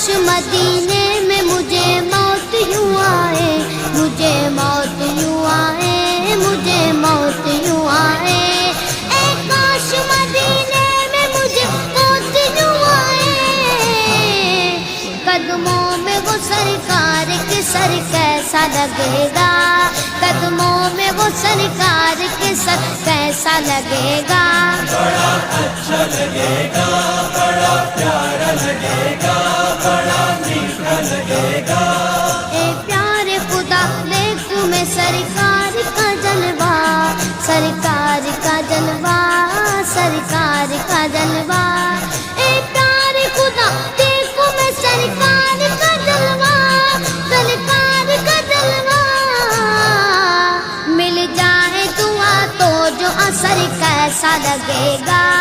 مدینے میں مجھے موت یوں آئے، مجھے موت یوں آئے، مجھے موت یوں آئے، اے کاش مدینے میں مجھے موت یوں آئے، قدموں میں وہ سرکار کے سر کیسا لگے گا، قدموں میں وہ سرکار کے سر کیسا لگے گا، بڑا اچھا لگے گا، بڑا پیارا لگے گا، بڑا میٹھا لگے گا۔ اے پیارے خدا دیکھ تمہیں سرکار کا جلوہ، سرکار کا جلوہ، سرکار کا جلوہ، اے پیارے خدا دیکھو میں سرکار کا جلوہ، سرکار کا جلوہ، مل جائے دعا تو جو اثر کیسا لگے گا۔